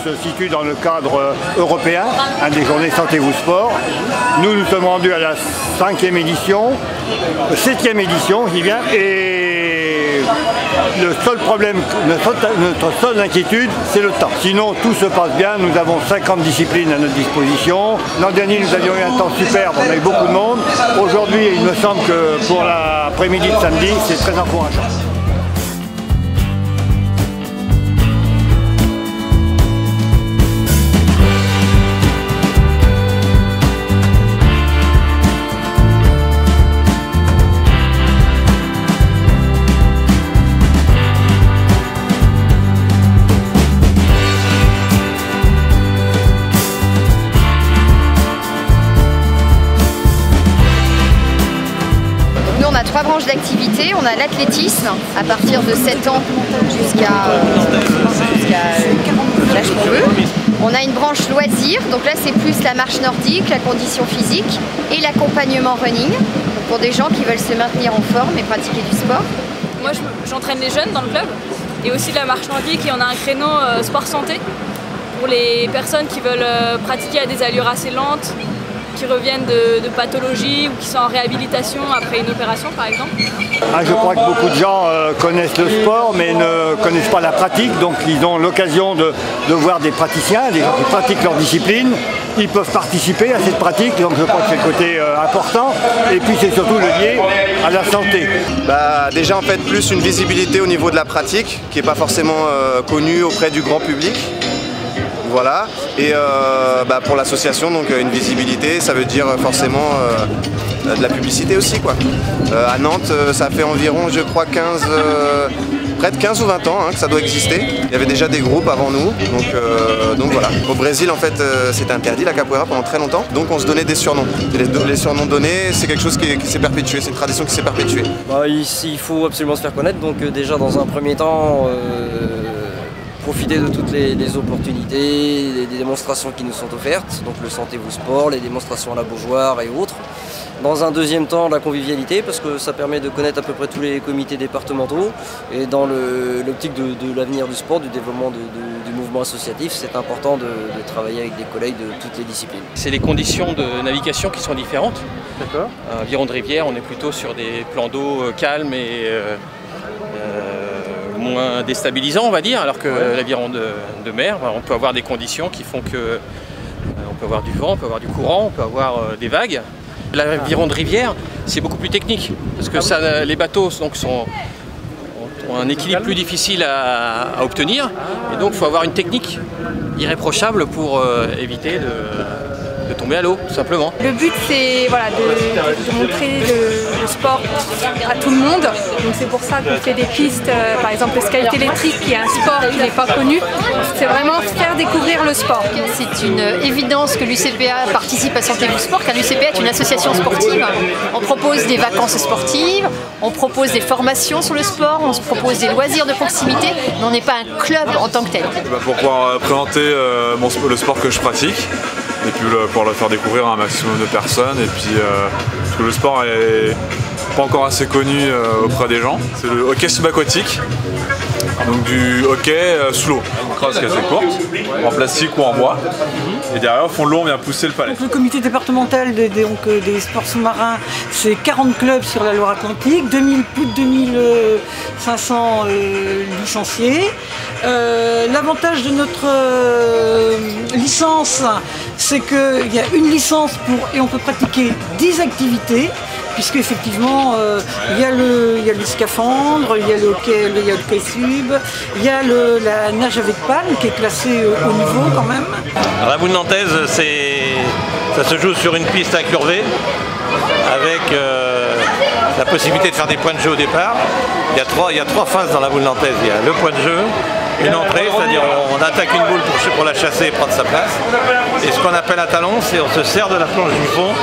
se situe dans le cadre européen, des journées Santé vous Sport. Nous sommes rendus à la 5e édition, 7e édition, j'y viens, et le seul problème, notre seule inquiétude, c'est le temps. Sinon, tout se passe bien, nous avons 50 disciplines à notre disposition. L'an dernier, nous avions eu un temps superbe, on a eu beaucoup de monde. Aujourd'hui, il me semble que pour l'après-midi de samedi, c'est très encourageant. On a 3 branches d'activité. On a l'athlétisme à partir de 7 ans jusqu'à l'âge qu'on veut. On a une branche loisirs, donc là c'est plus la marche nordique, la condition physique et l'accompagnement running, donc pour des gens qui veulent se maintenir en forme et pratiquer du sport. Moi j'entraîne les jeunes dans le club et aussi la marche nordique, et on a un créneau sport santé pour les personnes qui veulent pratiquer à des allures assez lentes, qui reviennent de pathologies ou qui sont en réhabilitation après une opération par exemple. Je crois que beaucoup de gens connaissent le sport mais ne connaissent pas la pratique, donc ils ont l'occasion de voir des praticiens, des gens qui pratiquent leur discipline. Ils peuvent participer à cette pratique, donc je crois que c'est le côté important. Et puis c'est surtout le lié à la santé. Déjà en fait plus une visibilité au niveau de la pratique qui n'est pas forcément connue auprès du grand public. Voilà, et pour l'association, donc une visibilité, ça veut dire forcément de la publicité aussi, quoi. À Nantes, ça fait environ, je crois, près de 15 ou 20 ans que ça doit exister. Il y avait déjà des groupes avant nous, donc voilà. Au Brésil, en fait, c'était interdit la capoeira pendant très longtemps, donc on se donnait des surnoms. Et les surnoms donnés, c'est quelque chose qui s'est perpétué, c'est une tradition qui s'est perpétuée. Ici, il faut absolument se faire connaître, donc déjà dans un premier temps, profiter de toutes les opportunités, des démonstrations qui nous sont offertes, donc le Santé vous Sport, les démonstrations à la Beaujoire et autres. Dans un deuxième temps, la convivialité, parce que ça permet de connaître à peu près tous les comités départementaux. Et dans l'optique de l'avenir du sport, du développement du mouvement associatif, c'est important de travailler avec des collègues de toutes les disciplines. C'est les conditions de navigation qui sont différentes. D'accord. À Viron de Rivière, on est plutôt sur des plans d'eau calmes et moins déstabilisant, on va dire, alors que l'aviron de mer, on peut avoir des conditions qui font que on peut avoir du vent, on peut avoir du courant, on peut avoir des vagues. L'aviron de rivière, c'est beaucoup plus technique, parce que les bateaux ont un équilibre plus difficile à obtenir, et donc il faut avoir une technique irréprochable pour éviter de tomber à l'eau, tout simplement. Le but, c'est de montrer le sport à tout le monde. Donc c'est pour ça qu'on fait des pistes, par exemple le skate électrique, qui est un sport qui n'est pas connu. C'est vraiment faire découvrir le sport. C'est une évidence que l'UCPA participe à Santé vous Sport, car l'UCPA est une association sportive. On propose des vacances sportives, on propose des formations sur le sport, on se propose des loisirs de proximité, mais on n'est pas un club en tant que tel. Pour pouvoir présenter le sport que je pratique, et puis pour le faire découvrir à un maximum de personnes, et puis parce que le sport est pas encore assez connu auprès des gens. C'est le hockey subaquatique, donc du hockey sous l'eau. Une crosse qui est assez courte, en plastique ou en bois, et derrière au fond de l'eau on vient pousser le palais. Donc, le comité départemental des sports sous-marins, c'est 40 clubs sur la Loire-Atlantique, plus de 2500 licenciés. L'avantage de notre licence, c'est qu'il y a une licence et on peut pratiquer 10 activités, puisque effectivement il y a le scaphandre, il y a le hockey sub, il y a la nage avec palme qui est classée au niveau quand même. Alors, la boule nantaise, ça se joue sur une piste incurvée avec la possibilité de faire des points de jeu au départ. Il y a trois phases dans la boule nantaise. Il y a le point de jeu, une entrée, c'est-à-dire on attaque une boule pour la chasser et prendre sa place. Et ce qu'on appelle un talon, c'est on se sert de la planche du fond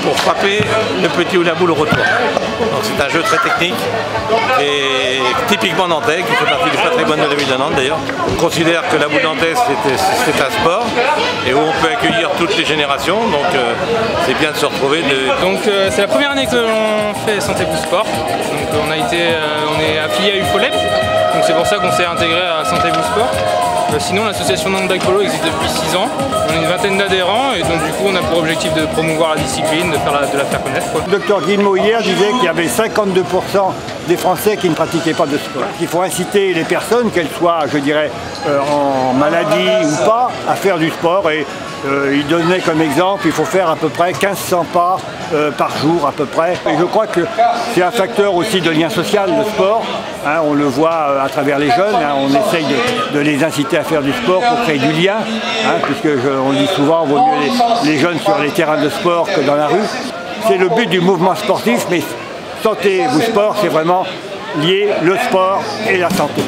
pour frapper le petit ou la boule au retour. Donc c'est un jeu très technique et typiquement nantais, qui fait partie du patrimoine de la ville de Nantes d'ailleurs. On considère que la boule nantaise c'est un sport et où on peut accueillir toutes les générations, donc c'est bien de se retrouver. Donc c'est la première année que l'on fait Santé vous Sport. Donc on est affilié à UFOLEP. Donc c'est pour ça qu'on s'est intégré à Santé Vous Sport. Sinon l'association Nantes Polo existe depuis 6 ans. On est une vingtaine d'adhérents et donc du coup on a pour objectif de promouvoir la discipline, de la faire connaître, quoi. Le docteur Guillemot hier disait qu'il y avait 52% des Français qui ne pratiquaient pas de sport. Il faut inciter les personnes, qu'elles soient, je dirais, en maladie ou pas, à faire du sport. Et il donnait comme exemple, il faut faire à peu près 1500 pas par jour à peu près. Et je crois que c'est un facteur aussi de lien social, le sport. Hein, on le voit à travers les jeunes, hein, on essaye de les inciter à faire du sport pour créer du lien, hein, puisque on dit souvent, il vaut mieux les jeunes sur les terrains de sport que dans la rue. C'est le but du mouvement sportif, mais Santé Vous Sport, c'est vraiment lier le sport et la santé.